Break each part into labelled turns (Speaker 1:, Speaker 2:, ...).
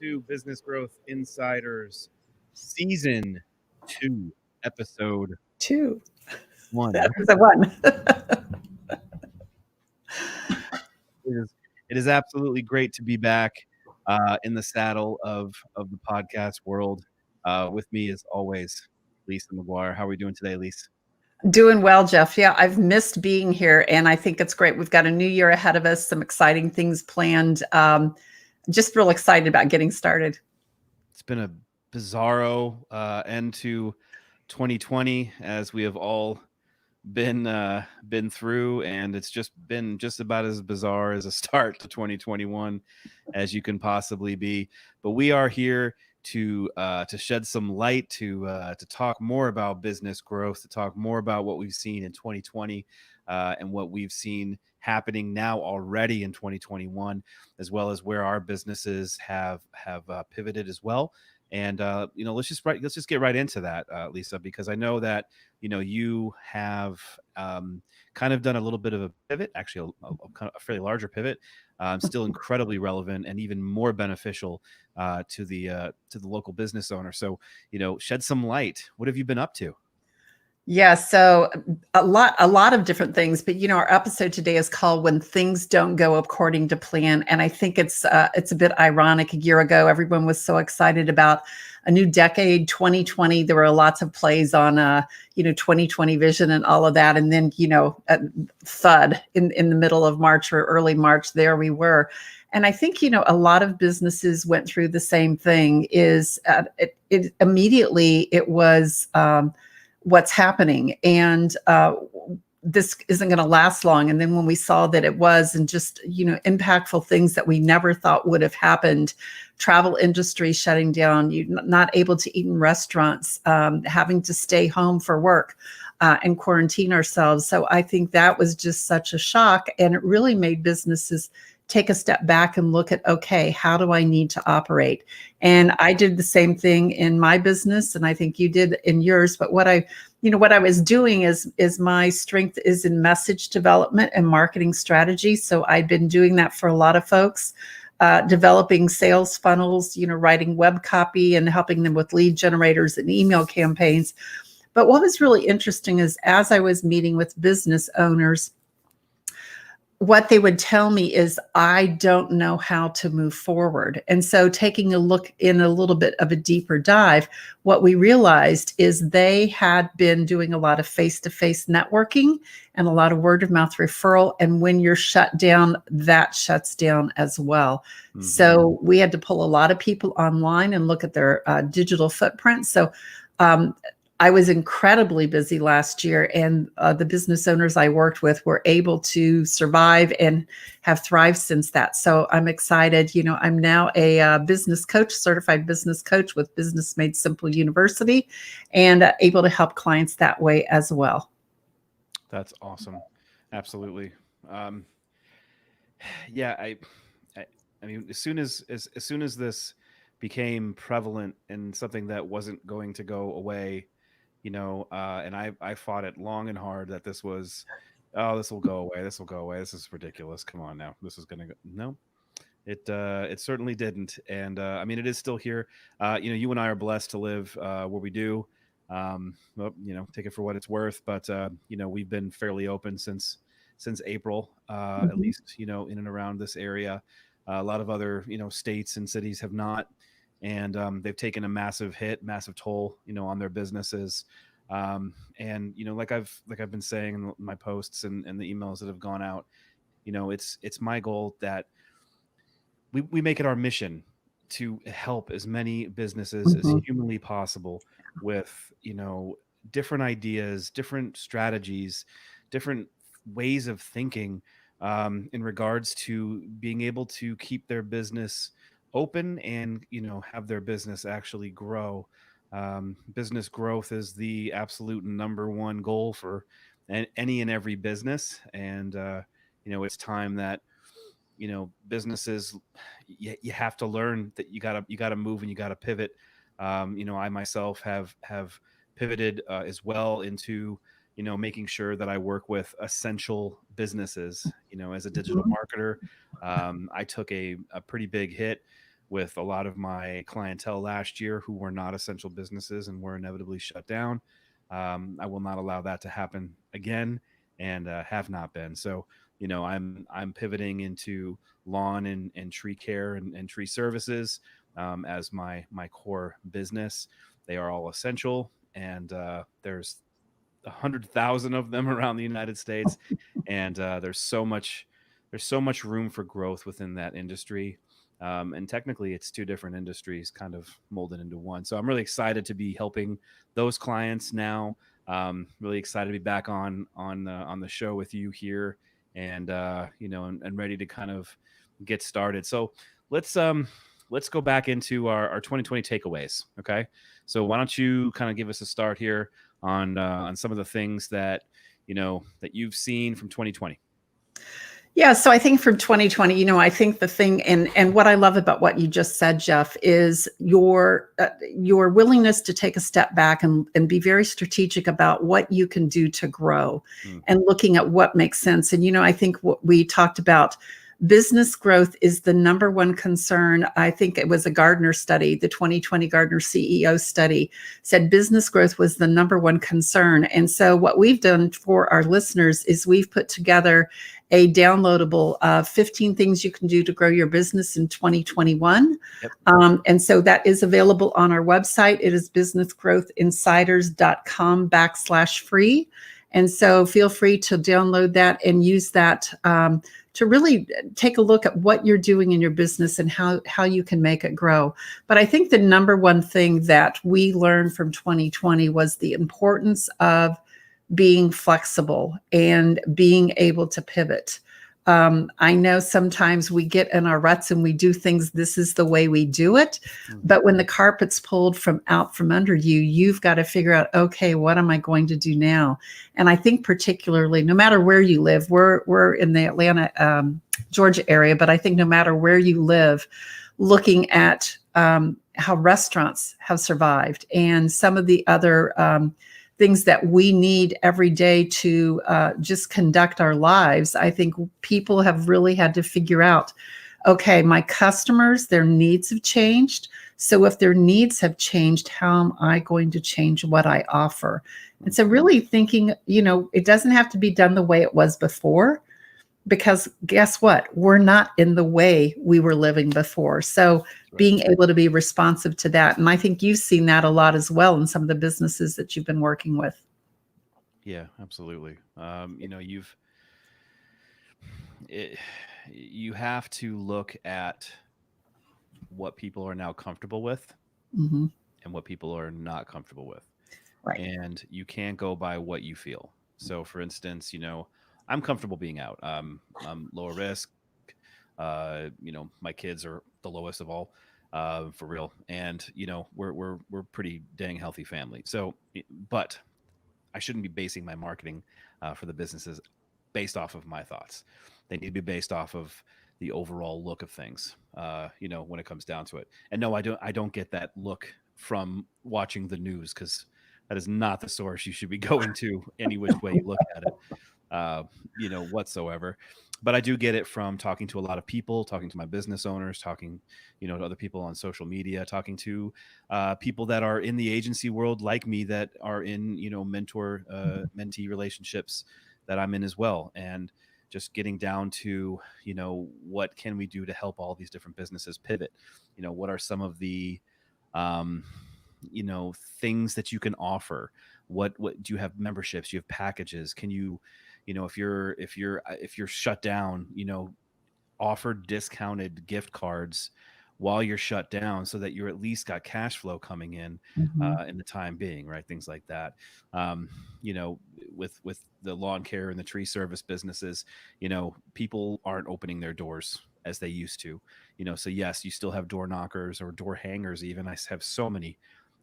Speaker 1: to Business Growth Insiders Season 2, Episode
Speaker 2: Two.
Speaker 1: 1.
Speaker 2: Episode one.
Speaker 1: It is absolutely great to be back in the saddle of the podcast world. With me, as always, Lisa McGuire. How are we doing today, Lisa?
Speaker 2: Doing well, Jeff. Yeah, I've missed being here, and I think it's great. We've got a new year ahead of us, some exciting things planned. Just real excited about getting started.
Speaker 1: It's been a bizarro end to 2020, as we have all been through, and it's just been just about as bizarre as a start to 2021 as you can possibly be. But we are here to shed some light, to talk more about business growth, to talk more about what we've seen in 2020 and what we've seen happening now already in 2021, as well as where our businesses have pivoted as well. And let's just get right into that, Lisa, because I know that you have kind of done a little bit of a pivot, actually a fairly larger pivot, still incredibly relevant and even more beneficial to the local business owner. So shed some light. What have you been up to?
Speaker 2: Yeah, so a lot of different things, but our episode today is called "When Things Don't Go According to Plan," and I think it's a bit ironic. A year ago, everyone was so excited about a new decade, 2020. There were lots of plays on 2020 vision and all of that, and then thud in the middle of March or early March, there we were. And I think a lot of businesses went through the same thing. It immediately it was. What's happening, and this isn't going to last long. And then when we saw that it was, and just impactful things that we never thought would have happened, travel industry shutting down, you not able to eat in restaurants, having to stay home for work and quarantine ourselves. So I think that was just such a shock, and it really made businesses take a step back and look at, okay, how do I need to operate? And I did the same thing in my business, and I think you did in yours. But what I was doing is my strength is in message development and marketing strategy. So I'd been doing that for a lot of folks, developing sales funnels, writing web copy and helping them with lead generators and email campaigns. But what was really interesting is, as I was meeting with business owners, what they would tell me is, I don't know how to move forward. And so taking a look in a little bit of a deeper dive, what we realized is they had been doing a lot of face-to-face networking and a lot of word of mouth referral. And when you're shut down, that shuts down as well. Mm-hmm. So we had to pull a lot of people online and look at their digital footprint. So I was incredibly busy last year, and the business owners I worked with were able to survive and have thrived since that. So I'm excited. I'm now a business coach, certified business coach with Business Made Simple University, and able to help clients that way as well.
Speaker 1: That's awesome. Absolutely. Yeah, I mean, as soon as this became prevalent and something that wasn't going to go away, and I fought it long and hard that this will go away. This will go away. This is ridiculous. Come on now. This is going to go. No, it certainly didn't. And I mean, it is still here. You and I are blessed to live where we do. Take it for what it's worth. But, we've been fairly open since April, at least, in and around this area. A lot of other, states and cities have not. And they've taken a massive toll, on their businesses. And like I've been saying in my posts and the emails that have gone out, it's my goal that we make it our mission to help as many businesses as humanly possible with different ideas, different strategies, different ways of thinking in regards to being able to keep their business open and have their business actually grow. Business growth is the absolute number one goal for any and every business, and it's time that businesses, you have to learn that you gotta move and you gotta pivot. I myself have pivoted as well into making sure that I work with essential businesses. As a digital marketer, I took a pretty big hit with a lot of my clientele last year who were not essential businesses and were inevitably shut down. I will not allow that to happen again, and have not been. So, I'm pivoting into lawn and tree care and tree services as my core business. They are all essential, and there's 100,000 of them around the United States, and there's so much room for growth within that industry. And technically, it's two different industries kind of molded into one. So I'm really excited to be helping those clients now. Really excited to be back on the show with you here, and and ready to kind of get started. So let's um let's go back into our 2020 takeaways. Okay, so why don't you kind of give us a start here on some of the things that that you've seen from 2020.
Speaker 2: Yeah, so I think from 2020, I think the thing, and what I love about what you just said, Jeff, is your willingness to take a step back and be very strategic about what you can do to grow,
Speaker 1: Mm,
Speaker 2: and looking at what makes sense. And I think what we talked about, business growth is the number one concern. I think it was a Gardner study, the 2020 Gardner CEO study said business growth was the number one concern. And so what we've done for our listeners is we've put together a downloadable 15 things you can do to grow your business in 2021.
Speaker 1: yep.
Speaker 2: And so that is available on our website. It is businessgrowthinsiders.com/free. And so feel free to download that and use that to really take a look at what you're doing in your business and how you can make it grow. But I think the number one thing that we learned from 2020 was the importance of being flexible and being able to pivot. I know sometimes we get in our ruts and we do things, this is the way we do it.
Speaker 1: Mm,
Speaker 2: But when the carpet's pulled out from under you, you've got to figure out, okay, what am I going to do now? And I think particularly, no matter where you live, we're in the Atlanta, Georgia area, but I think no matter where you live, looking at how restaurants have survived and some of the other things that we need every day to just conduct our lives, I think people have really had to figure out, okay, my customers, their needs have changed. So if their needs have changed, how am I going to change what I offer? And so really thinking, it doesn't have to be done the way it was before, because guess what? We're not in the way we were living before. So
Speaker 1: right.
Speaker 2: being able to be responsive to that. And I think you've seen that a lot as well in some of the businesses that you've been working with.
Speaker 1: Yeah, absolutely. It, you have to look at what people are now comfortable with
Speaker 2: Hmm.
Speaker 1: and what people are not comfortable with.
Speaker 2: Right.
Speaker 1: And you can't go by what you feel. So, for instance, I'm comfortable being out. I'm lower risk. My kids are the lowest of all, for real. And we're pretty dang healthy family. So, but I shouldn't be basing my marketing for the businesses based off of my thoughts. They need to be based off of the overall look of things. When it comes down to it. And no, I don't get that look from watching the news, because that is not the source you should be going to any which way you look at it, whatsoever. But I do get it from talking to a lot of people, talking to my business owners, talking, to other people on social media, talking to people that are in the agency world like me, that are in, mentor mentee relationships that I'm in as well. And just getting down to, what can we do to help all these different businesses pivot? What are some of the, um, things that you can offer? What do you have? Memberships? You have packages? Can you, if you're shut down, offer discounted gift cards while you're shut down, so that you're at least got cash flow coming
Speaker 2: Hmm.
Speaker 1: in the time being, right? Things like that. Um, you know, with the lawn care and the tree service businesses, people aren't opening their doors as they used to. So yes, you still have door knockers or door hangers. Even I have so many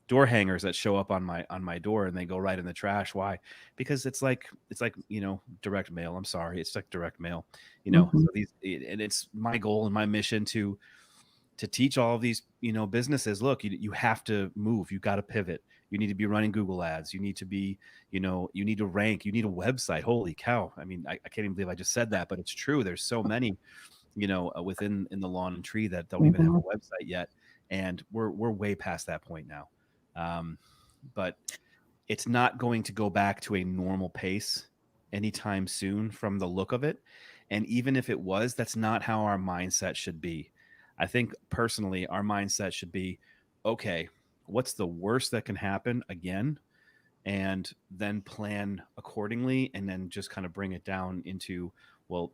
Speaker 1: door hangers that show up on my door, and they go right in the trash. Why? Because it's like direct mail. I'm sorry, it's like direct mail.
Speaker 2: Hmm.
Speaker 1: So and it's my goal and my mission to teach all of these businesses, look, you have to move, you got to pivot, you need to be running Google ads, you need to be, you need to rank, you need a website. Holy cow, I mean, I can't even believe I just said that, but it's true. There's so many within in the lawn and tree that don't even have
Speaker 2: Mhm.
Speaker 1: a website yet, and we're way past that point now. Um, but it's not going to go back to a normal pace anytime soon from the look of it. And even if it was, that's not how our mindset should be. I think personally, our mindset should be, okay, what's the worst that can happen again? And then plan accordingly, and then just kind of bring it down into, well,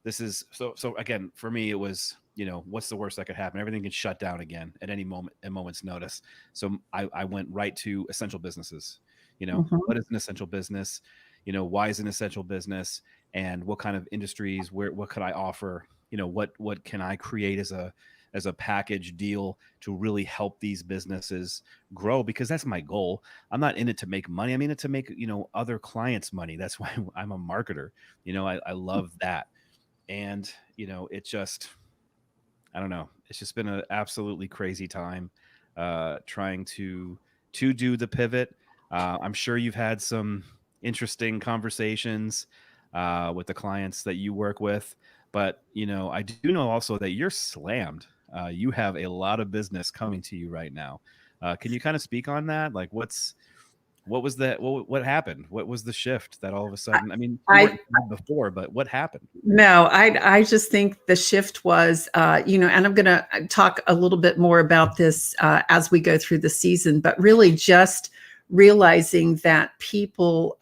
Speaker 1: this is so again, for me, it was, what's the worst that could happen? Everything can shut down again at any moment, a moment's notice. So I went right to essential businesses.
Speaker 2: Mhm.
Speaker 1: What is an essential business? Why is an essential business? And what kind of industries, what could I offer? What can I create as a package deal to really help these businesses grow? Because that's my goal. I'm not in it to make money. I'm in it to make, other clients money. That's why I'm a marketer. I love that. And, it just, I don't know. It's just been an absolutely crazy time trying to do the pivot. I'm sure you've had some interesting conversations with the clients that you work with, but I do know also that you're slammed. You have a lot of business coming to you right now. Can you kind of speak on that? Like, what was that? What happened? What was the shift that all of a sudden? I mean, you weren't
Speaker 2: I
Speaker 1: bad before, but what happened?
Speaker 2: No, I just think the shift was, and I'm going to talk a little bit more about this as we go through the season, but really just realizing that people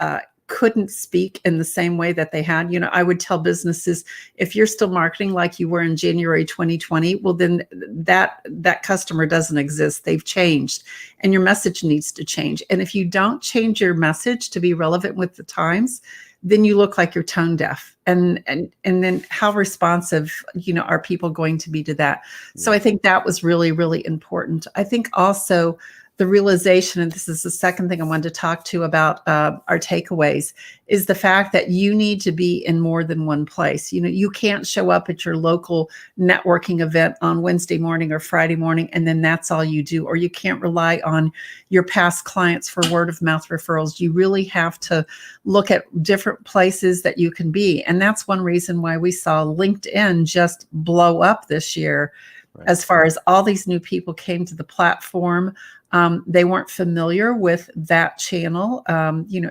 Speaker 2: couldn't speak in the same way that they had. I would tell businesses, if you're still marketing like you were in January 2020, well, then that customer doesn't exist. They've changed, and your message needs to change. And if you don't change your message to be relevant with the times, then you look like you're tone deaf. And then how responsive, are people going to be to that? So I
Speaker 1: Yeah.
Speaker 2: think that was really, really important. I think also the realization, and this is the second thing I wanted to talk to about our takeaways, is the fact that you need to be in more than one place. You can't show up at your local networking event on Wednesday morning or Friday morning, and then that's all you do. Or you can't rely on your past clients for word of mouth referrals. You really have to look at different places that you can be. And that's one reason why we saw LinkedIn just blow up this year,
Speaker 1: Right.
Speaker 2: as far as all these new people came to the platform. They weren't familiar with that channel.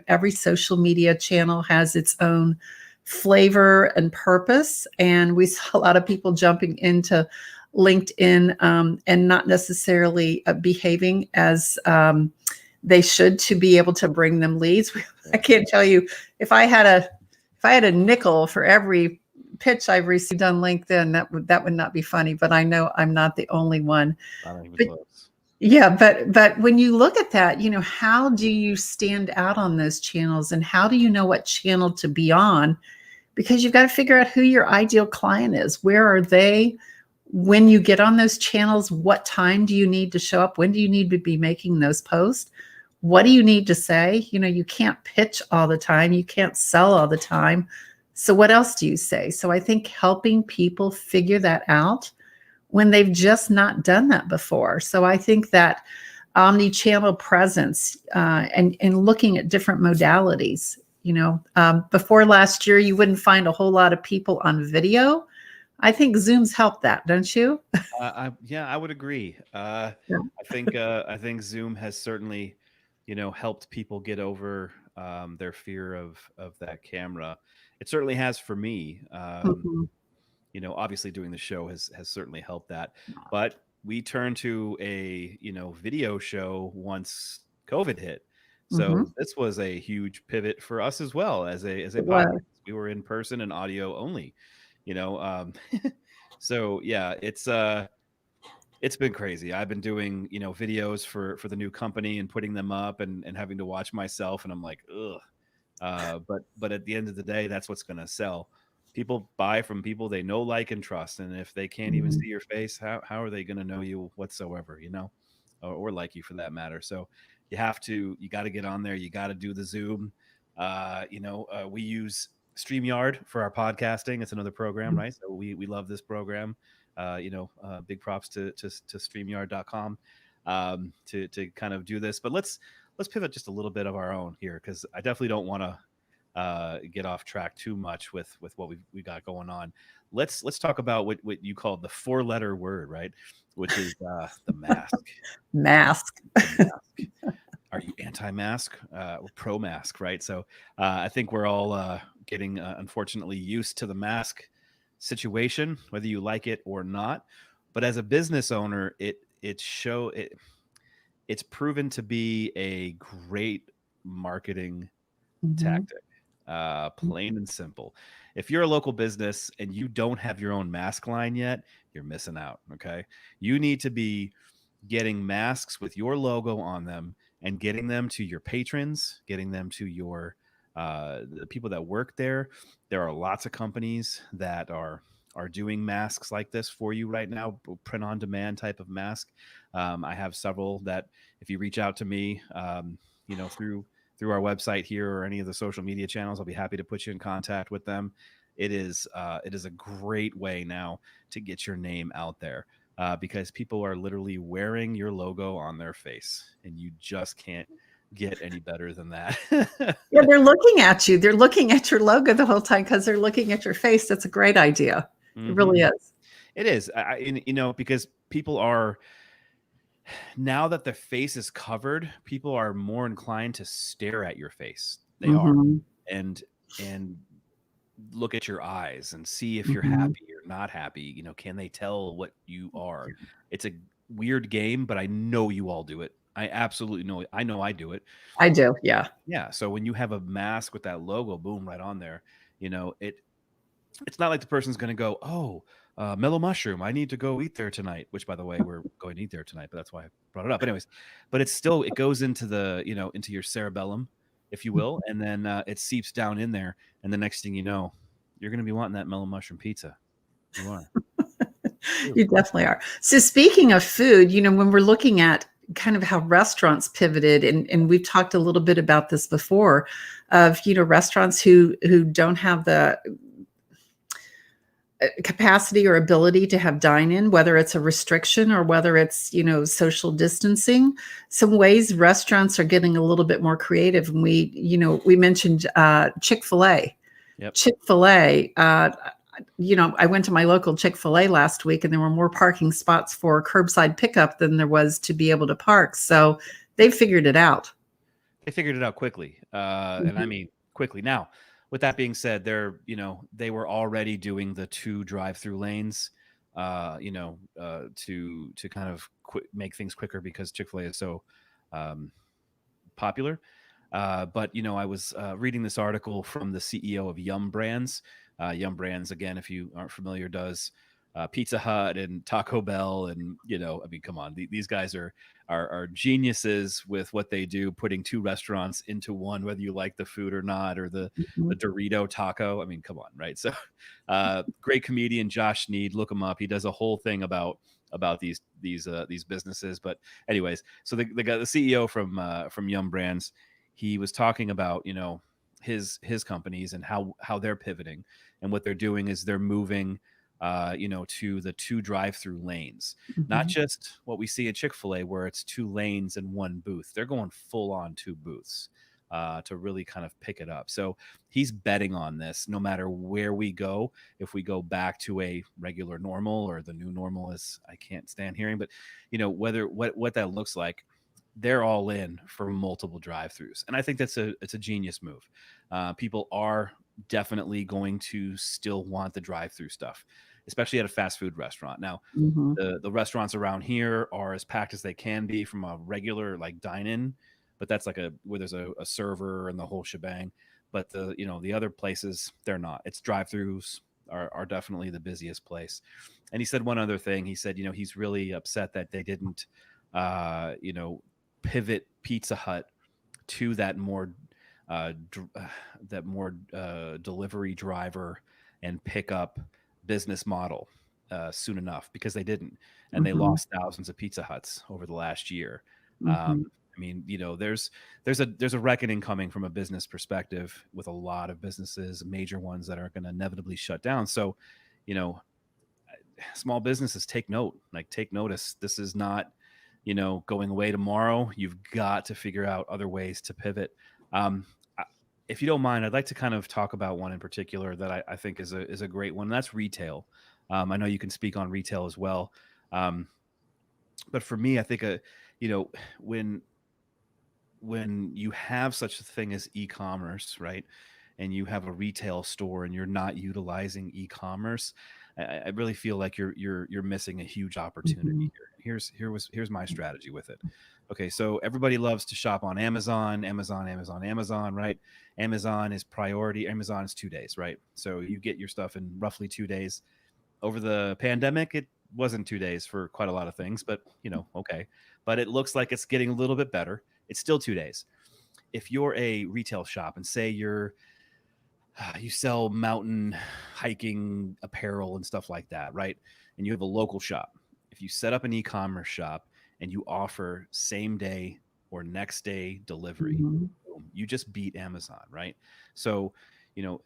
Speaker 2: Every social media channel has its own flavor and purpose. And we saw a lot of people jumping into LinkedIn and not necessarily behaving as they should to be able to bring them leads. I
Speaker 1: Yeah.
Speaker 2: can't tell you, if I had a nickel for every pitch I've received on LinkedIn, that would not be funny. But I know I'm not the only one.
Speaker 1: Not even
Speaker 2: But
Speaker 1: close.
Speaker 2: yeah, but when you look at that, how do you stand out on those channels, and how do you know what channel to be on? Because you've got to figure out who your ideal client is. Where are they? When you get on those channels, what time do you need to show up? When do you need to be making those posts? What do you need to say? You can't pitch all the time. You can't sell all the time. So what else do you say? So I think helping people figure that out when they've just not done that before. So I think that omni-channel presence and looking at different modalities. Before last year, you wouldn't find a whole lot of people on video. I think Zoom's helped that, don't you?
Speaker 1: Yeah, I would agree.
Speaker 2: Yeah.
Speaker 1: I think Zoom has certainly, helped people get over their fear of that camera. It certainly has for me.
Speaker 2: Mhm.
Speaker 1: Obviously doing the show has certainly helped that. But we turned to a video show once COVID hit.
Speaker 2: Mhm.
Speaker 1: So this was a huge pivot for us as well as a
Speaker 2: It
Speaker 1: podcast.
Speaker 2: was.
Speaker 1: We were in person and audio only. You know, um, so yeah, it's been crazy. I've been doing, videos for the new company and putting them up and having to watch myself, and I'm like, ugh. But at the end of the day, that's what's going to sell. People buy from people they know, like, and trust, and if they can't even
Speaker 2: Mhm.
Speaker 1: see your face, how are they going to know you whatsoever? Or like you for that matter. So you got to get on there. You got to do the Zoom. We use StreamYard for our podcasting. It's another program, right? So we love this program. Big props to StreamYard.com to kind of do this. But let's pivot just a little bit of our own here, because I definitely don't want to get off track too much with what we got going on. Let's talk about what you call the four-letter word, right? Which is the mask.
Speaker 2: Mask.
Speaker 1: The mask. Are you anti-mask or pro-mask, right? So I think we're all getting unfortunately used to the mask situation, whether you like it or not. But as a business owner, it's proven to be a great marketing
Speaker 2: Mhm.
Speaker 1: tactic. Plain and simple. If you're a local business and you don't have your own mask line yet, you're missing out. Okay. You need to be getting masks with your logo on them and getting them to your patrons, getting them to your the people that work there. There are lots of companies that are doing masks like this for you right now, print on demand type of mask. I have several that if you reach out to me, through our website here or any of the social media channels, I'll be happy to put you in contact with them. It is a great way now to get your name out there because people are literally wearing your logo on their face, and you just can't get any better than that.
Speaker 2: Yeah, they're looking at you. They're looking at your logo the whole time because they're looking at your face. That's a great idea. It
Speaker 1: hmm
Speaker 2: really is.
Speaker 1: It is, because people are now that the face is covered, people are more inclined to stare at your face. They are,
Speaker 2: Mhm.
Speaker 1: and and look at your eyes and see if you're
Speaker 2: Mhm.
Speaker 1: happy or not happy. Can they tell what you are? It's a weird game, but I know you all do it. I absolutely know it. I know I do it.
Speaker 2: I do, yeah.
Speaker 1: Yeah. So when you have a mask with that logo, boom, right on there, it's not like the person's going to go, oh, mellow mushroom. I need to go eat there tonight. Which, by the way, we're going to eat there tonight, but that's why I brought it up. Anyways, but it goes into into your cerebellum, if you will, and then it seeps down in there, and the next thing you know, you're going to be wanting that mellow mushroom pizza. You are. True.
Speaker 2: You definitely are. So speaking of food, when we're looking at kind of how restaurants pivoted, and we've talked a little bit about this before, of restaurants who don't have the capacity or ability to have dine-in, whether it's a restriction or whether it's social distancing. Some ways restaurants are getting a little bit more creative, and we mentioned Chick-fil-A.
Speaker 1: Yep.
Speaker 2: Chick-fil-A, I went to my local Chick-fil-A last week, and there were more parking spots for curbside pickup than there was to be able to park. So they figured it out.
Speaker 1: They figured it out quickly, and I
Speaker 2: Mhm.
Speaker 1: mean quickly. Now, with that being said, they were already doing the two drive-through lanes, to kind of make things quicker because Chick-fil-A is so um, popular. But I was reading this article from the CEO of Yum Brands. Yum Brands, again, if you aren't familiar, does Pizza Hut and Taco Bell, and I mean, come on, these guys are geniuses with what they do, putting two restaurants into one, whether you like the food or not, or the
Speaker 2: Mhm.
Speaker 1: Dorito taco. I mean, come on, right? So, great comedian Josh Sneed, look him up. He does a whole thing about these businesses. But anyways, so the guy, the CEO from Yum Brands, he was talking about his companies and how they're pivoting, and what they're doing is they're moving to the two drive-through lanes, not
Speaker 2: Mhm.
Speaker 1: just what we see at Chick-fil-A where it's two lanes and one booth. They're going full on two booths to really kind of pick it up. So he's betting on this no matter where we go. If we go back to a regular normal or the new normal, as I can't stand hearing, but whether what that looks like, they're all in for multiple drive-throughs, and I think it's a genius move. People are definitely going to still want the drive-through stuff, especially at a fast food restaurant. Now,
Speaker 2: Mhm.
Speaker 1: the restaurants around here are as packed as they can be from a regular like dine-in, but that's like where there's a server and the whole shebang. But the other places, they're not. It's drive-throughs are definitely the busiest place. And he said one other thing. He said, he's really upset that they didn't, uh, you know, pivot Pizza Hut to uh, dr- uh, delivery driver and pickup business model soon enough, because they didn't, and they
Speaker 2: Mhm.
Speaker 1: lost thousands of Pizza Huts over the last year. Um,
Speaker 2: Mhm.
Speaker 1: I mean, there's a reckoning coming from a business perspective with a lot of businesses, major ones that are going to inevitably shut down. So, you know, small businesses, take note, like take notice. This is not going away tomorrow. You've got to figure out other ways to pivot. um, if you don't mind, I'd like to kind of talk about one in particular that I think is a great one. And that's retail. I know you can speak on retail as well, um, but for me, I think you know when when you have such a thing as e-commerce, right? And you have a retail store and you're not utilizing e-commerce, I really feel like you're missing a huge opportunity
Speaker 2: Mhm.
Speaker 1: here. Here's my strategy with it. Okay, so everybody loves to shop on Amazon, Amazon, Amazon, Amazon, right? Amazon is priority. Amazon is 2 days, right? So you get your stuff in roughly 2 days. Over the pandemic, it wasn't 2 days for quite a lot of things, but okay. But it looks like it's getting a little bit better. It's still 2 days. If you're a retail shop and say you sell mountain hiking apparel and stuff like that, right? And you have a local shop. If you set up an e-commerce shop and you offer same day or next day delivery,
Speaker 2: Mhm.
Speaker 1: boom, you just beat Amazon, right? So,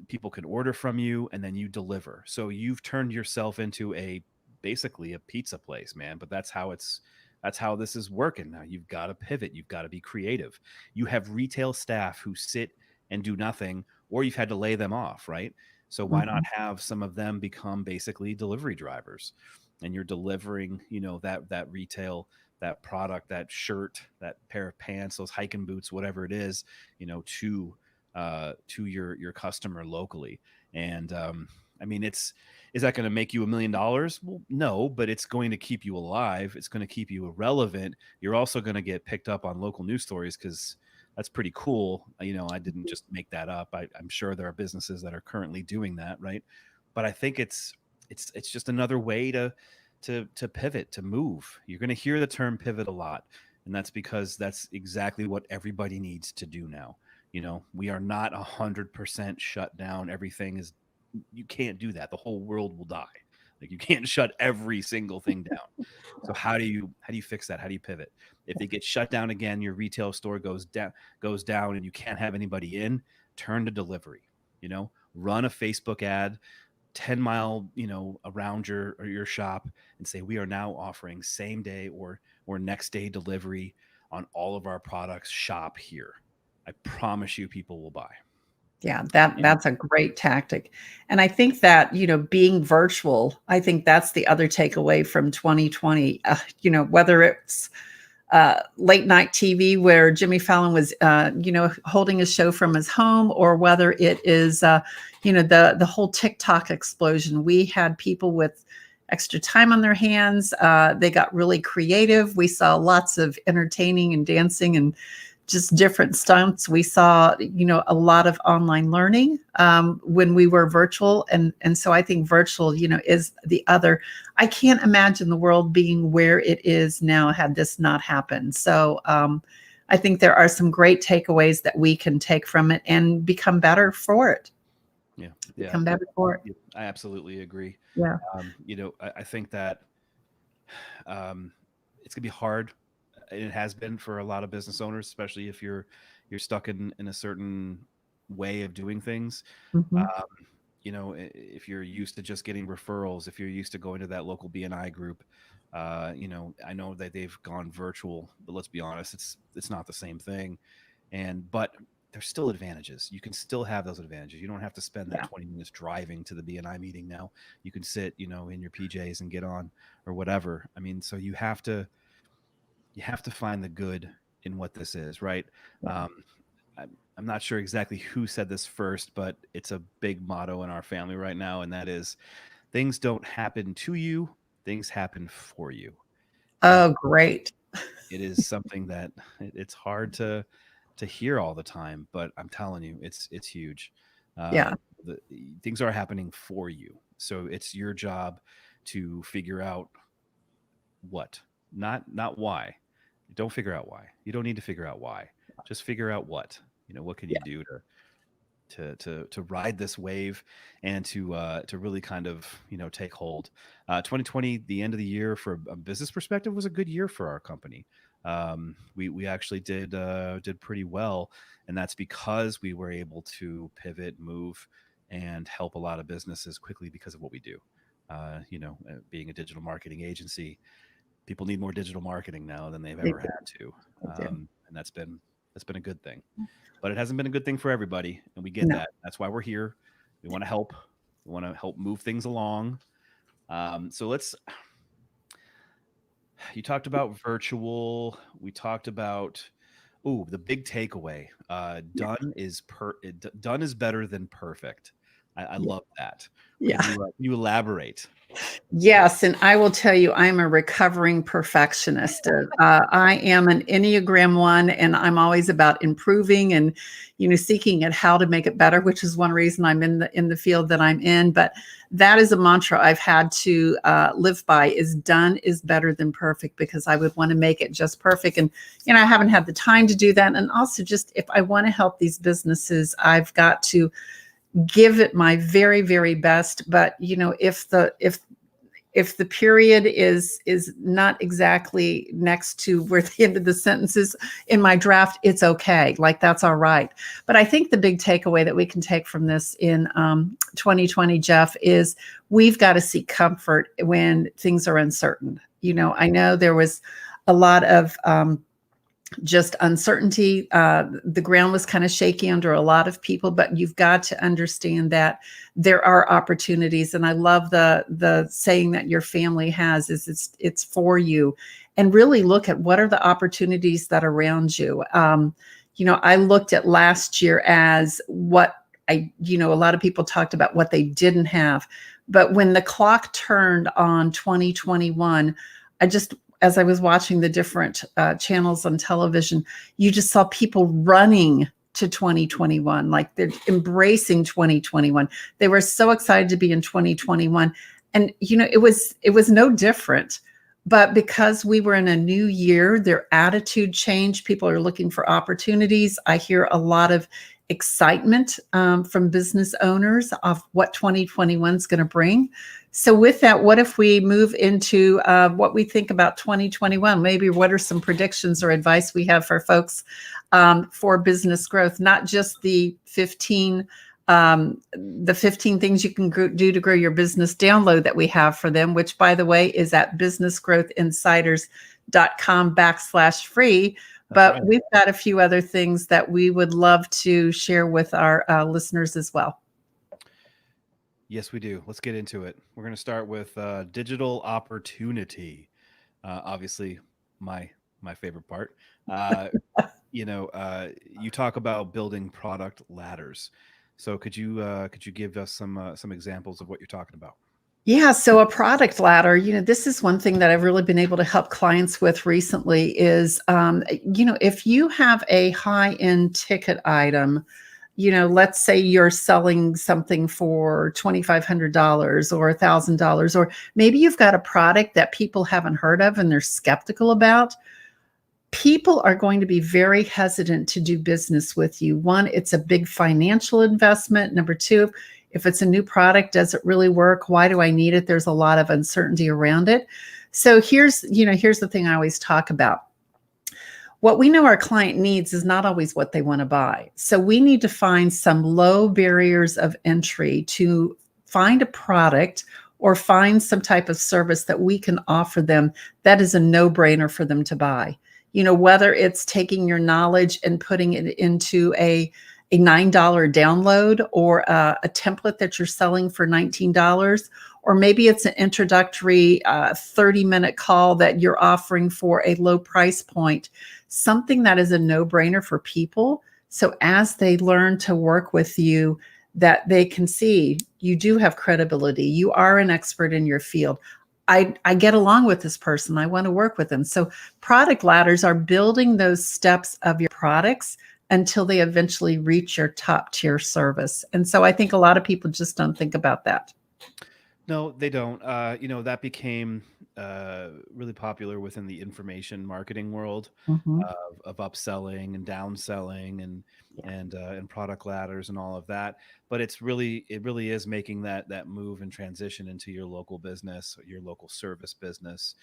Speaker 1: people can order from you and then you deliver. So you've turned yourself into a basically a pizza place, man. But that's how this is working now. You've got to pivot. You've got to be creative. You have retail staff who sit and do nothing, or you've had to lay them off, right? So why not
Speaker 2: Mhm.
Speaker 1: have some of them become basically delivery drivers? And you're delivering, that retail, that product, that shirt, that pair of pants, those hiking boots, whatever it is, to your customer locally. And I mean, is that going to make you $1 million? Well, no, but it's going to keep you alive. It's going to keep you relevant. You're also going to get picked up on local news stories because that's pretty cool. I didn't just make that up. I'm sure there are businesses that are currently doing that, right? But I think it's just another way to pivot, to move. You're going to hear the term pivot a lot, and that's because that's exactly what everybody needs to do now. We are not 100% shut down. Everything is You can't do that. The whole world will die. Like you can't shut every single thing down. So how do you fix that? How do you pivot? If they get shut down again, your retail store goes down and you can't have anybody in, turn to delivery. Run a Facebook ad 10 mile, around your shop and say we are now offering same day or next day delivery on all of our products. Shop here. I promise you people will buy.
Speaker 2: Yeah,
Speaker 1: And
Speaker 2: that's a great tactic. And I think that, being virtual, I think that's the other takeaway from 2020. Whether it's late night TV where Jimmy Fallon was, holding a show from his home, or whether it is, the whole TikTok explosion. We had people with extra time on their hands. They got really creative. We saw lots of entertaining and dancing and just different stunts. We saw, a lot of online learning when we were virtual, and so I think virtual, is the other. I can't imagine the world being where it is now had this not happened. So I think there are some great takeaways that we can take from it and become better for it.
Speaker 1: yeah, yeah,
Speaker 2: Become better for it.
Speaker 1: yeah, I absolutely agree.
Speaker 2: Yeah.
Speaker 1: I think that um, it's gonna be hard. It has been for a lot of business owners, especially if you're stuck in a certain way of doing things.
Speaker 2: Hmm.
Speaker 1: Um, if you're used to just getting referrals, if you're used to going to that local BNI group, I know that they've gone virtual, but let's be honest, it's not the same thing. But there's still advantages. You can still have those advantages. You don't have to spend that
Speaker 2: Yeah.
Speaker 1: 20 minutes driving to the BNI meeting now. You can sit, in your PJs and get on or whatever. I mean, so you have to find the good in what this is, right?
Speaker 2: Yeah.
Speaker 1: Um, I'm not sure exactly who said this first, but it's a big motto in our family right now, and that is things don't happen to you, things happen for you. And
Speaker 2: Oh, great.
Speaker 1: it is something that it's hard to hear all the time, but I'm telling you, it's huge. Uh,
Speaker 2: Yeah.
Speaker 1: the things are happening for you, so it's your job to figure out what, not why. Don't figure out why. You don't need to figure out why. Just figure out what. What can you
Speaker 2: Yeah.
Speaker 1: do to ride this wave and to really kind of take hold. 2020, the end of the year for a business perspective, was a good year for our company. We actually did pretty well, and that's because we were able to pivot, move, and help a lot of businesses quickly because of what we do. Being a digital marketing agency, people need more digital marketing now than they've
Speaker 2: They
Speaker 1: ever
Speaker 2: do.
Speaker 1: had to,
Speaker 2: They do.
Speaker 1: and that's been That's been a good thing, but it hasn't been a good thing for everybody, and we get
Speaker 2: No.
Speaker 1: that. That's why we're here. We want to help. We want to help move things along. So let's. You talked about virtual. We talked about. Ooh, the big takeaway. Done is better than perfect. I
Speaker 2: Yeah.
Speaker 1: love that.
Speaker 2: Yeah.
Speaker 1: Can you elaborate?
Speaker 2: Yes, and I will tell you, I'm a recovering perfectionist. I am an Enneagram one, and I'm always about improving and, seeking at how to make it better, which is one reason I'm in the field that I'm in. But that is a mantra I've had to live by: is done is better than perfect, because I would want to make it just perfect, and I haven't had the time to do that. And also, just if I want to help these businesses, I've got to give it my very, very best. But if the period is not exactly next to where the end of the sentence is in my draft, it's okay. Like, that's all right. But I think the big takeaway that we can take from this in 2020, Jeff, is we've got to seek comfort when things are uncertain. I know there was a lot of just uncertainty. The ground was kind of shaky under a lot of people, but you've got to understand that there are opportunities. And I love the saying that your family has, is it's for you. And really look at what are the opportunities that are around you. I looked at last year as what a lot of people talked about what they didn't have. But when the clock turned on 2021, as I was watching the different channels on television, you just saw people running to 2021, like they're embracing 2021. They were so excited to be in 2021, and it was no different. But because we were in a new year, their attitude changed. People are looking for opportunities. I hear a lot of excitement from business owners of what 2021 is going to bring. So with that, what if we move into what we think about 2021? Maybe what are some predictions or advice we have for folks for business growth, not just the 15 things you can do to grow your business download that we have for them, which, by the way, is at businessgrowthinsiders.com/free.
Speaker 1: That's
Speaker 2: But
Speaker 1: right.
Speaker 2: we've got a few other things that we would love to share with our listeners as well.
Speaker 1: Yes, we do. Let's get into it. We're going to start with digital opportunity. Obviously, my my favorite part. Uh, you talk about building product ladders. So could you give us some examples of what you're talking about?
Speaker 2: Yeah, so a product ladder, this is one thing that I've really been able to help clients with recently is, if you have a high-end ticket item, let's say you're selling something for $2,500 or $1,000, or maybe you've got a product that people haven't heard of and they're skeptical about. People are going to be very hesitant to do business with you. One, it's a big financial investment. Number two, if it's a new product, does it really work? Why do I need it? There's a lot of uncertainty around it. So here's the thing I always talk about. What we know our client needs is not always what they want to buy. So we need to find some low barriers of entry to find a product or find some type of service that we can offer them that is a no-brainer for them to buy. Whether it's taking your knowledge and putting it into a $9 download, or a template that you're selling for $19, or maybe it's an introductory 30-minute call that you're offering for a low price point, something that is a no-brainer for people. So as they learn to work with you, that they can see you do have credibility. You are an expert in your field. I get along with this person. I want to work with them. So product ladders are building those steps of your products until they eventually reach your top tier service. And so I think a lot of people just don't think about that.
Speaker 1: No, they don't. That became really popular within the information marketing world
Speaker 2: Mhm.
Speaker 1: of upselling and downselling
Speaker 2: Yeah.
Speaker 1: and product ladders and all of that. But it really is making that move and transition into your local business, your local service business,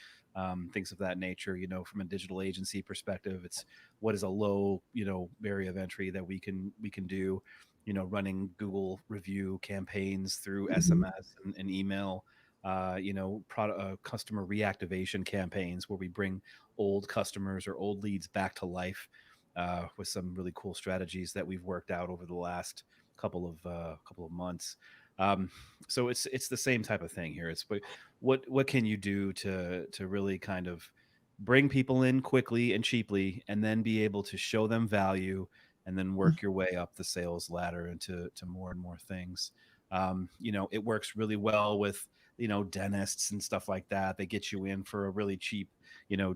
Speaker 1: things of that nature. From a digital agency perspective, it's what is a low barrier of entry that we can do, running Google review campaigns through
Speaker 2: Mhm.
Speaker 1: SMS and email, customer reactivation campaigns where we bring old customers or old leads back to life. with some really cool strategies that we've worked out over the last couple of months. Um, so it's the same type of thing here. It's what can you do to really kind of bring people in quickly and cheaply, and then be able to show them value, and then work your way up the sales ladder into to more and more things. It works really well with dentists and stuff like that. They get you in for a really cheap,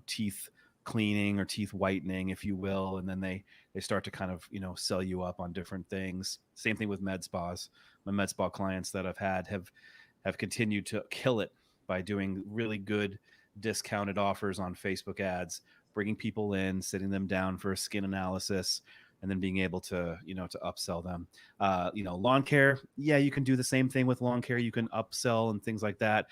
Speaker 1: teeth cleaning or teeth whitening, if you will, and then they start to kind of sell you up on different things. Same thing with med spas. My med spa clients that I've had have continued to kill it by doing really good discounted offers on Facebook ads, bringing people in, sitting them down for a skin analysis, and then being able to to upsell them. Lawn care, yeah, you can do the same thing with lawn care. You can upsell and things like that.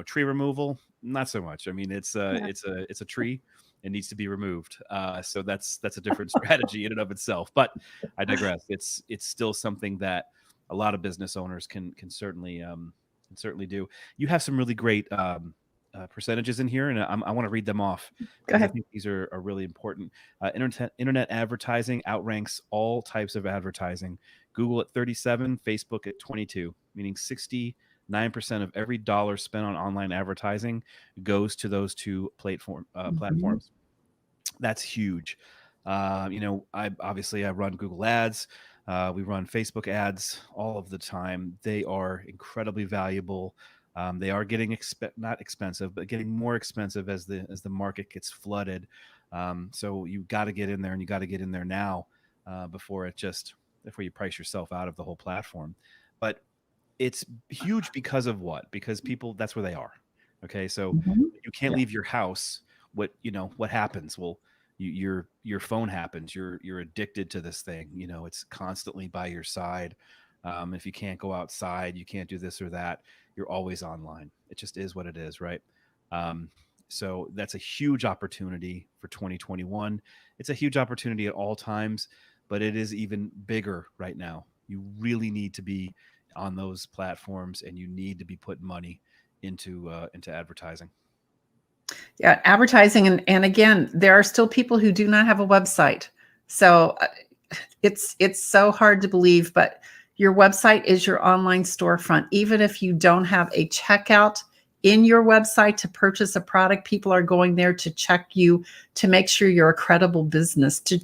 Speaker 1: Tree removal, not so much. I mean, it's a tree. It needs to be removed. So that's a different strategy in and of itself. But I digress. It's still something that a lot of business owners can certainly do. You have some really great percentages in here, and I want to read them off
Speaker 2: Go
Speaker 1: because I
Speaker 2: ahead.
Speaker 1: think these are really important. Internet advertising outranks all types of advertising. Google at 37, Facebook at 22, meaning 69% of every dollar spent on online advertising goes to those two
Speaker 2: Mhm.
Speaker 1: platforms. That's huge. I run Google Ads. We run Facebook ads all of the time. They are incredibly valuable. They are getting not expensive, but getting more expensive as the market gets flooded. So you got to get in there, and you got to get in there now before you price yourself out of the whole platform. But it's huge because of what? Because people, that's where they are. Okay, so
Speaker 2: Mhm.
Speaker 1: you can't
Speaker 2: Yeah.
Speaker 1: leave your house. What happens? Well, your phone happens. You're addicted to this thing. It's constantly by your side. If you can't go outside, you can't do this or that. You're always online. It just is what it is, right? Um, so that's a huge opportunity for 2021. It's a huge opportunity at all times, but it is even bigger right now. You really need to be on those platforms, and you need to be putting money into advertising.
Speaker 2: Yeah, advertising, and again, there are still people who do not have a website. So it's so hard to believe, but your website is your online storefront. Even if you don't have a checkout in your website to purchase a product, people are going there to check you, to make sure you're a credible business, to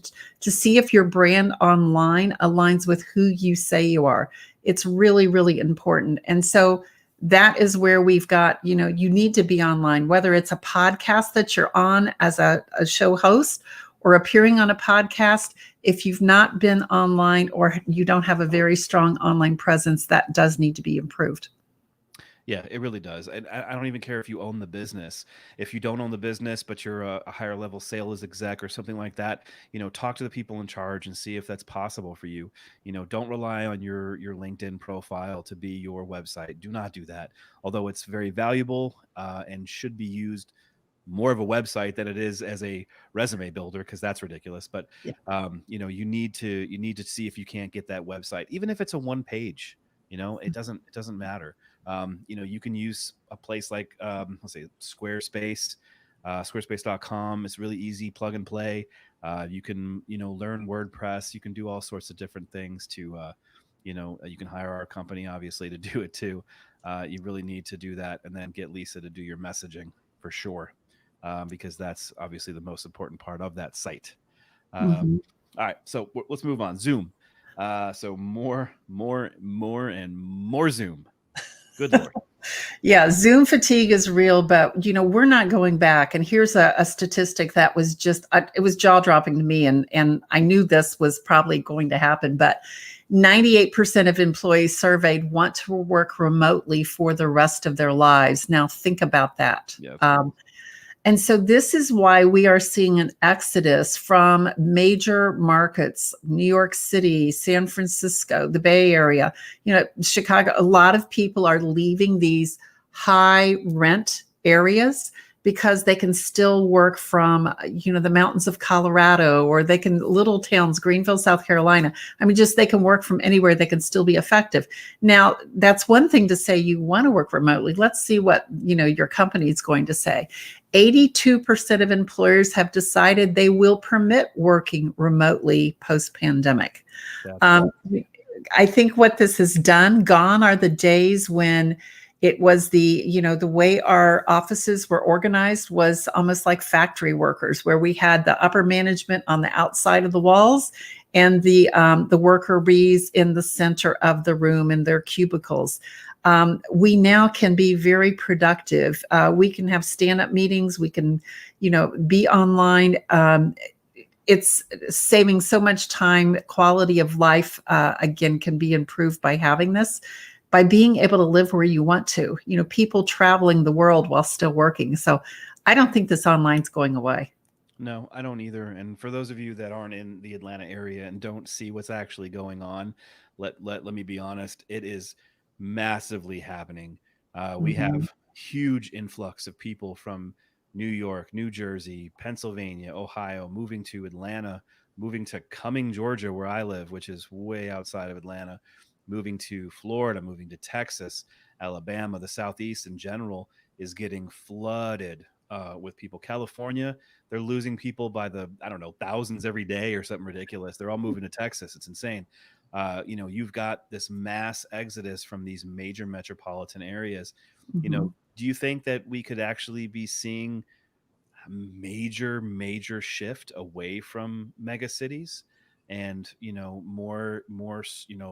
Speaker 2: see if your brand online aligns with who you say you are. It's really, really important. And so that is where we've got, you need to be online, whether it's a podcast that you're on as a show host or appearing on a podcast. If you've not been online or you don't have a very strong online presence, that does need to be improved.
Speaker 1: Yeah, it really does. And I don't even care if you own the business. If you don't own the business, but you're a higher level sales exec or something like that, talk to the people in charge and see if that's possible for you. Don't rely on your LinkedIn profile to be your website. Do not do that. Although it's very valuable and should be used more of a website than it is as a resume builder, because that's ridiculous. But
Speaker 2: Yeah.
Speaker 1: you need to see if you can't get that website, even if it's a one page. It doesn't matter. You can use a place like let's say Squarespace. Squarespace.com is really easy, plug and play. You can learn WordPress. You can do all sorts of different things you can hire our company obviously to do it too. You really need to do that, and then get Lisa to do your messaging for sure, because that's obviously the most important part of that site.
Speaker 2: Mhm.
Speaker 1: All right, so let's move on. Zoom. So and more Zoom. Good lord.
Speaker 2: Yeah, Zoom fatigue is real, but we're not going back. And here's a statistic that was just it was jaw dropping to me, and I knew this was probably going to happen, but 98% of employees surveyed want to work remotely for the rest of their lives. Now think about that.
Speaker 1: Yeah, that's crazy.
Speaker 2: And so this is why we are seeing an exodus from major markets, New York City, San Francisco, the Bay Area, Chicago. A lot of people are leaving these high rent areas because they can still work from the mountains of Colorado, or they can little towns, Greenville, South Carolina. I mean, just they can work from anywhere. They can still be effective. Now, that's one thing to say you want to work remotely. Let's see what your company is going to say. 82% of employers have decided they will permit working remotely post-pandemic.
Speaker 1: That's
Speaker 2: Um,
Speaker 1: great.
Speaker 2: I think what this has done, gone are the days when it was the way our offices were organized was almost like factory workers, where we had the upper management on the outside of the walls and the worker bees in the center of the room in their cubicles. We now can be very productive. We can have stand-up meetings. We can, be online. It's saving so much time. Quality of life, again, can be improved by having this, by being able to live where you want to. People traveling the world while still working. So I don't think this online's going away.
Speaker 1: No, I don't either. And for those of you that aren't in the Atlanta area and don't see what's actually going on, let me be honest, it is massively happening. We
Speaker 2: Mhm.
Speaker 1: have huge influx of people from New York, New Jersey, Pennsylvania, Ohio, moving to Atlanta, moving to Cumming, Georgia, where I live, which is way outside of Atlanta, moving to Florida, moving to Texas, Alabama, the Southeast in general is getting flooded with people. California, they're losing people by the, I don't know, thousands every day or something ridiculous. They're all moving to Texas. It's insane. You've got this mass exodus from these major metropolitan areas.
Speaker 2: Mhm.
Speaker 1: Do you think that we could actually be seeing a major shift away from mega cities and more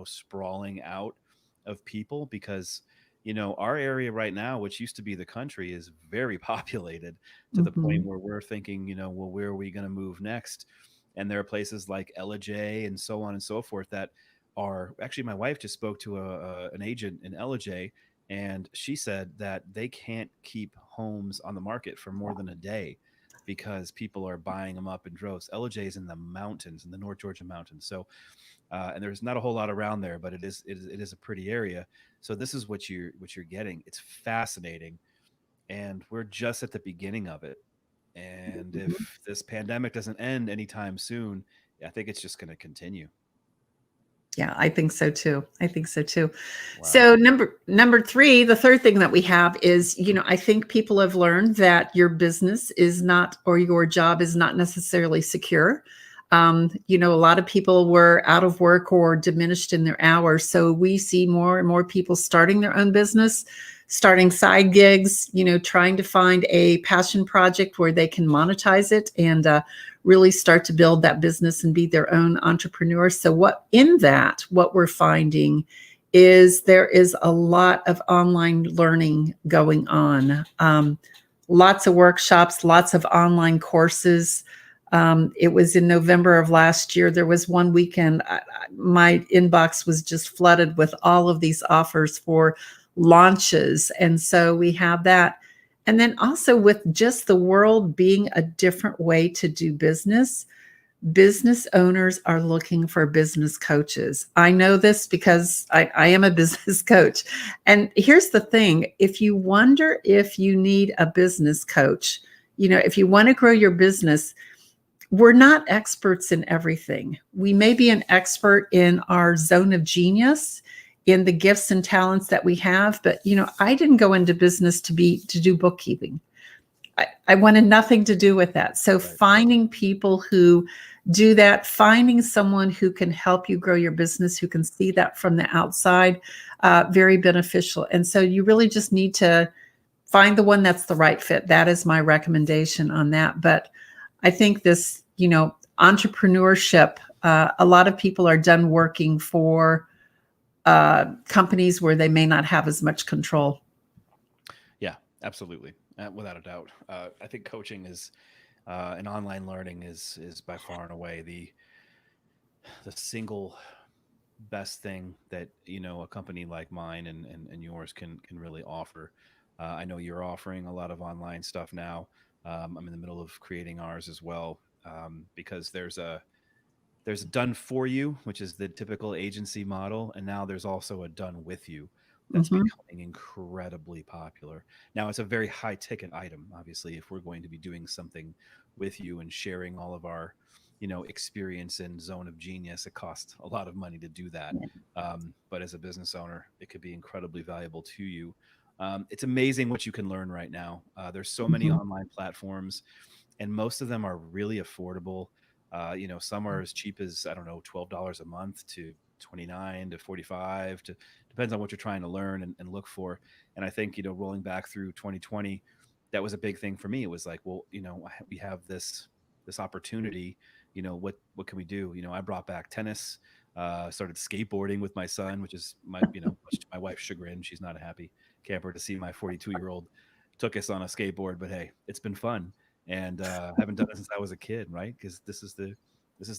Speaker 1: sprawling out of people? Because our area right now, which used to be the country, is very populated to the point
Speaker 2: Mhm.
Speaker 1: where we're thinking, well, where are we going to move next? And there are places like LJ and so on and so forth that are actually, my wife just spoke to an agent in LJ, and she said that they can't keep homes on the market for more than a day because people are buying them up in droves. LJ is in the mountains, in the North Georgia mountains. So, and there's not a whole lot around there, but it is a pretty area. So this is what you're getting. It's fascinating, and we're just at the beginning of it. And
Speaker 2: Mhm.
Speaker 1: if this pandemic doesn't end anytime soon, I think it's just going to continue.
Speaker 2: Yeah, I think so too. I think so too.
Speaker 1: Wow.
Speaker 2: So number three, the third thing that we have is, I think people have learned that your business is not, or your job is not necessarily secure. A lot of people were out of work or diminished in their hours. So we see more and more people starting their own business, starting side gigs, trying to find a passion project where they can monetize it and really start to build that business and be their own entrepreneur. So what we're finding is there is a lot of online learning going on. Lots of workshops, lots of online courses. It was in November of last year. There was one weekend, my inbox was just flooded with all of these offers for launches. And so we have that. And then also, with just the world being a different way to do business, business owners are looking for business coaches. I know this because I am a business coach. And here's the thing, if you wonder if you need a business coach, if you want to grow your business, we're not experts in everything. We may be an expert in our zone of genius, in the gifts and talents that we have, but I didn't go into business to do bookkeeping. I wanted nothing to do with that. So
Speaker 1: Right.
Speaker 2: finding people who do that, finding someone who can help you grow your business, who can see that from the outside, very beneficial. And so you really just need to find the one that's the right fit. That is my recommendation on that. But I think this, entrepreneurship, a lot of people are done working for companies where they may not have as much control.
Speaker 1: Yeah, absolutely. Without a doubt. I think coaching is and online learning is by far and away the single best thing that a company like mine and yours can really offer. I know you're offering a lot of online stuff now. I'm in the middle of creating ours as well, because there's a done for you, which is the typical agency model, and now there's also a done with you. that's
Speaker 2: Mhm.
Speaker 1: becoming incredibly popular. Now, it's a very high ticket item, obviously, if we're going to be doing something with you and sharing all of our, experience in zone of genius. It costs a lot of money to do that.
Speaker 2: Yeah.
Speaker 1: But as a business owner, it could be incredibly valuable to you. It's amazing what you can learn right now. There's so many
Speaker 2: Mhm.
Speaker 1: online platforms, and most of them are really affordable. Some are as cheap as, I don't know, $12 a month to 29 to 45 to depends on what you're trying to learn and look for. And I think, rolling back through 2020, that was a big thing for me. It was like, well, we have this opportunity. What can we do? I brought back tennis, started skateboarding with my son, which is much to my wife's chagrin. She's not a happy camper to see my 42-year-old took us on a skateboard, but hey, it's been fun. And haven't done it since I was a kid, right? Because this is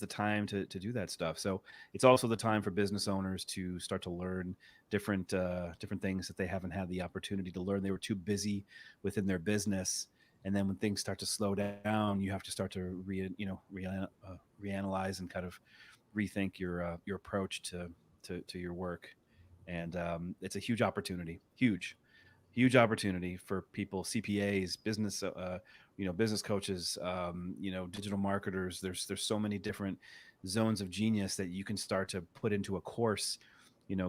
Speaker 1: the time to do that stuff. So it's also the time for business owners to start to learn different things that they haven't had the opportunity to learn. They were too busy within their business, and then when things start to slow down, you have to start to reanalyze and kind of rethink your approach to your work. And it's a huge opportunity, huge opportunity for people, CPAs, business coaches, digital marketers. There's so many different zones of genius that you can start to put into a course,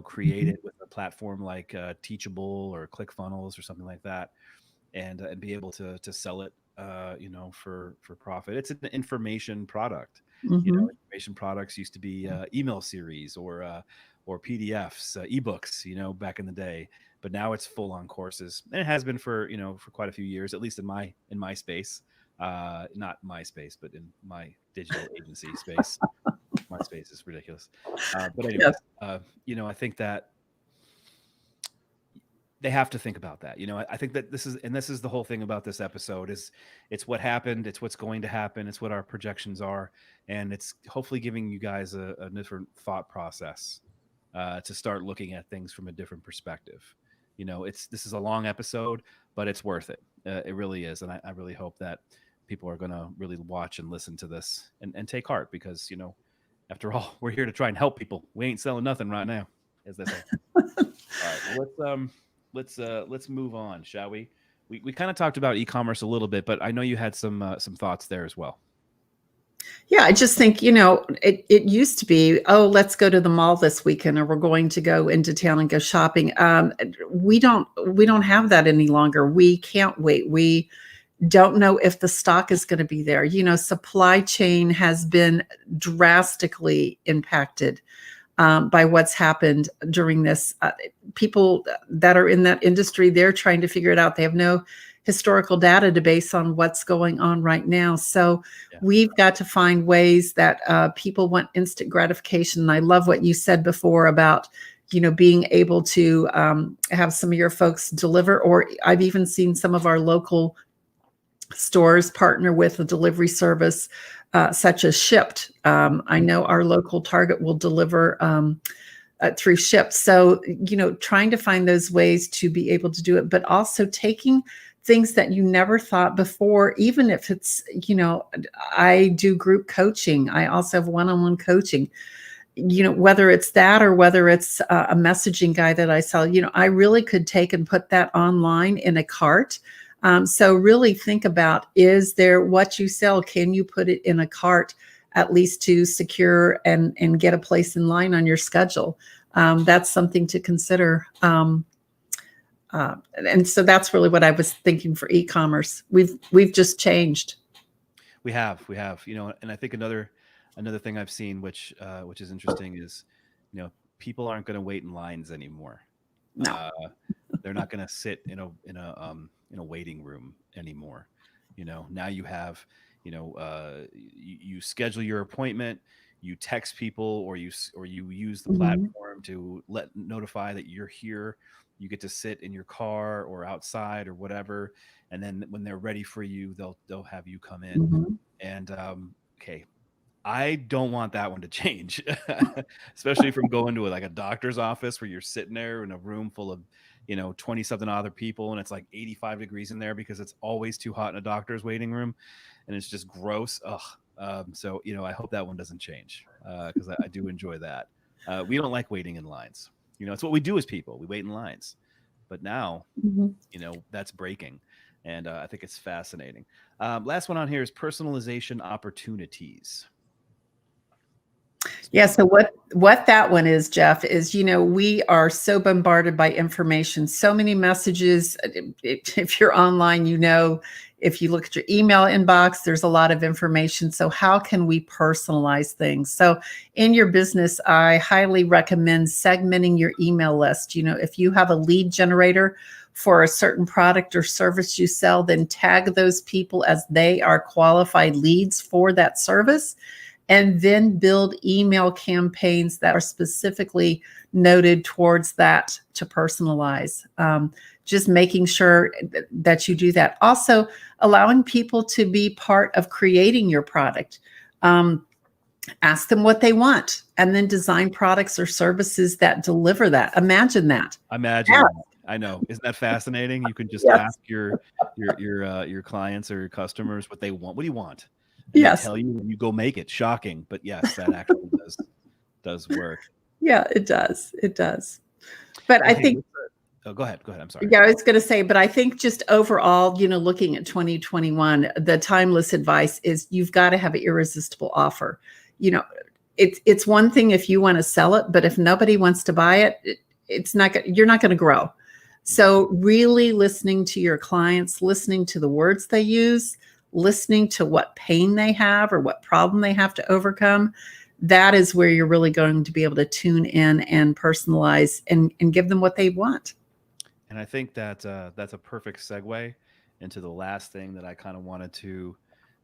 Speaker 1: create
Speaker 2: Mhm.
Speaker 1: it with a platform like Teachable or ClickFunnels or something like that, and be able to sell it, for profit. It's an information product.
Speaker 2: Mhm.
Speaker 1: Information products used to be email series or PDFs, ebooks, back in the day. But now it's full on courses, and it has been for quite a few years, at least in my space. Not my space, but in my digital agency space. My space is ridiculous. But
Speaker 2: Yes.
Speaker 1: anyways, I think that they have to think about that. I think that this is the whole thing about this episode is it's what happened, it's what's going to happen, it's what our projections are, and it's hopefully giving you guys a different thought process to start looking at things from a different perspective. This is a long episode, but it's worth it. It really is, and I really hope that people are going to really watch and listen to this and take heart because after all, we're here to try and help people. We ain't selling nothing right now, as they say. All right. Well, let's move on, shall we? We kind of talked about e-commerce a little bit, but I know you had some thoughts there as well.
Speaker 2: Yeah, I just think, it used to be, oh, let's go to the mall this weekend, or we're going to go into town and go shopping. We don't have that any longer. We can't wait. We don't know if the stock is going to be there. Supply chain has been drastically impacted by what's happened during this. People that are in that industry, they're trying to figure it out. They have no historical data to base on what's going on right now. So
Speaker 1: Yeah.
Speaker 2: we've got to find ways that people want instant gratification. And I love what you said before about being able to have some of your folks deliver, or I've even seen some of our local stores partner with a delivery service such as Shipped. I know our local Target will deliver through Shipped. So, trying to find those ways to be able to do it, but also taking things that you never thought before, even if it's, I do group coaching. I also have one-on-one coaching. Whether it's that or whether it's a messaging guide that I sell, I really could take and put that online in a cart. So really think about, is there what you sell? Can you put it in a cart at least to secure and get a place in line on your schedule? That's something to consider. And so that's really what I was thinking for e-commerce. We've just changed.
Speaker 1: We have, and I think another thing I've seen, which is interesting, is people aren't going to wait in lines anymore.
Speaker 2: No.
Speaker 1: Uh, they're not going to sit in a waiting room anymore. Now you have, you schedule your appointment, you text people, or you use the
Speaker 2: Mhm.
Speaker 1: platform to let notify that you're here. You get to sit in your car or outside or whatever, and then when they're ready for you, they'll have you come in.
Speaker 2: Mhm.
Speaker 1: And okay, I don't want that one to change, especially from going to like a doctor's office where you're sitting there in a room full of 20 something other people, and it's like 85 degrees in there because it's always too hot in a doctor's waiting room, and it's just gross. Ugh. So I hope that one doesn't change because I do enjoy that. We don't like waiting in lines. It's what we do as people. We wait in lines. But now,
Speaker 2: Mhm.
Speaker 1: that's breaking. And I think it's fascinating. Last one on here is personalization opportunities.
Speaker 2: Yeah.
Speaker 1: Speak
Speaker 2: So
Speaker 1: about
Speaker 2: what that one is, Jeff, is we are so bombarded by information, so many messages. If you're online, if you look at your email inbox, there's a lot of information. So how can we personalize things? So in your business, I highly recommend segmenting your email list. If you have a lead generator for a certain product or service you sell, then tag those people as they are qualified leads for that service, and then build email campaigns that are specifically noted towards that to personalize. Just making sure that you do that. Also, allowing people to be part of creating your product. Ask them what they want, and then design products or services that deliver that. Imagine that. Yeah.
Speaker 1: Imagine. I know. Isn't that fascinating? You can just
Speaker 2: Yes.
Speaker 1: ask your clients or your customers what they want. What do you want? And they
Speaker 2: Yes.
Speaker 1: tell you, and you go make it. Shocking, but yes, that actually does work.
Speaker 2: Yeah, it does. It does. But
Speaker 1: Well,
Speaker 2: I
Speaker 1: hey,
Speaker 2: think,
Speaker 1: oh, go ahead. Go ahead. I'm sorry.
Speaker 2: yeah, I was going to say, but I think just overall, looking at 2021, the timeless advice is you've got to have an irresistible offer. You know, it's one thing if you want to sell it, but if nobody wants to buy it, you're not going to grow. So really listening to your clients, listening to the words they use, listening to what pain they have or what problem they have to overcome, that is where you're really going to be able to tune in and personalize and give them what they want.
Speaker 1: And I think that that's a perfect segue into the last thing that I kind of wanted to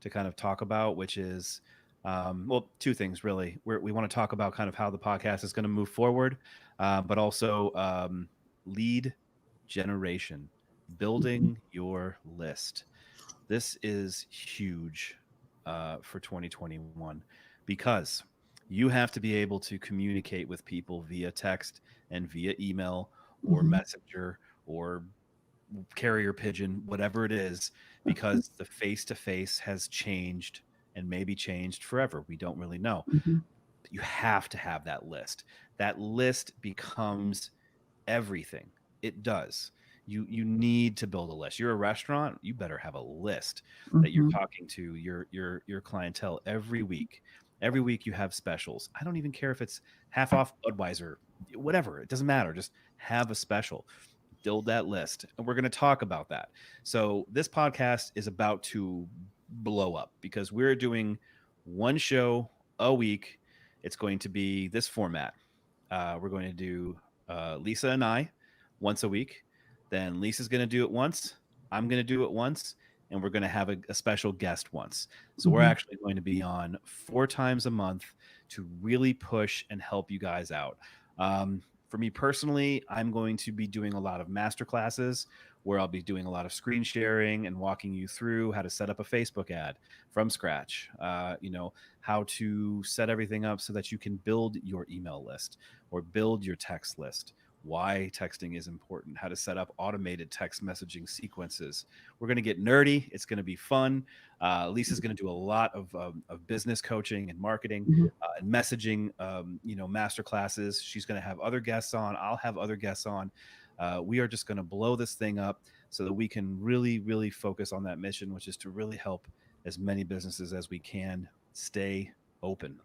Speaker 1: kind of talk about, which is well, two things really. We want to talk about kind of how the podcast is going to move forward, but also lead generation, building your list. This is huge for 2021 because you have to be able to communicate with people via text and via email or
Speaker 2: Mhm,
Speaker 1: messenger or carrier pigeon, whatever it is, because the face to face has changed and maybe changed forever. We don't really know.
Speaker 2: mhm,
Speaker 1: You have to have that list. That list becomes everything. It does. You need to build a list. You're a restaurant, you better have a list that you're
Speaker 2: mhm,
Speaker 1: talking to your clientele every week. Every week you have specials. I don't even care if it's half off Budweiser, whatever. It doesn't matter. Just have a special. Build that list. And we're going to talk about that. So this podcast is about to blow up because we're doing one show a week. It's going to be this format. We're going to do Lisa and I once a week. Then Lisa's going to do it once. I'm going to do it once. And we're going to have a special guest once. So we're
Speaker 2: mhm,
Speaker 1: actually going to be on 4 times a month to really push and help you guys out. For me personally, I'm going to be doing a lot of master classes where I'll be doing a lot of screen sharing and walking you through how to set up a Facebook ad from scratch. How to set everything up so that you can build your email list or build your text list, why texting is important, how to set up automated text messaging sequences. We're going to get nerdy. It's going to be fun. Lisa's going to do a lot of business coaching and marketing
Speaker 2: mhm.
Speaker 1: and messaging, master classes. She's going to have other guests on. I'll have other guests on. We are just going to blow this thing up so that we can really, really focus on that mission, which is to really help as many businesses as we can stay open,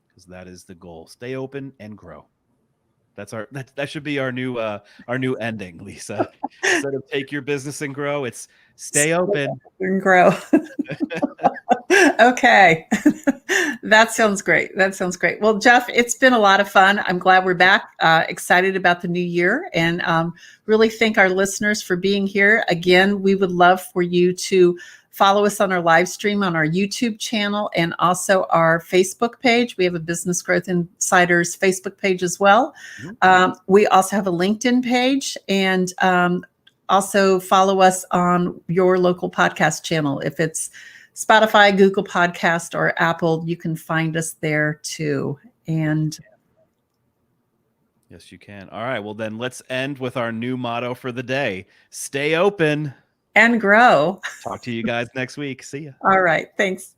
Speaker 1: because that is the goal. Stay open and grow. That should be our new ending, Lisa. Instead of take your business and grow, it's stay open.
Speaker 2: And grow. Okay. That sounds great. That sounds great. Well, Jeff, it's been a lot of fun. I'm glad we're back. Excited about the new year, and really thank our listeners for being here. Again, we would love for you to follow us on our live stream on our YouTube channel and also our Facebook page. We have a Business Growth Insiders Facebook page as well.
Speaker 1: Mhm.
Speaker 2: We also have a LinkedIn page, and also follow us on your local podcast channel. If it's Spotify, Google Podcast, or Apple, you can find us there too. And
Speaker 1: Yes, you can. All right. Well, then let's end with our new motto for the day: stay open.
Speaker 2: grow.
Speaker 1: Talk to you guys next week. See ya.
Speaker 2: All right. Thanks.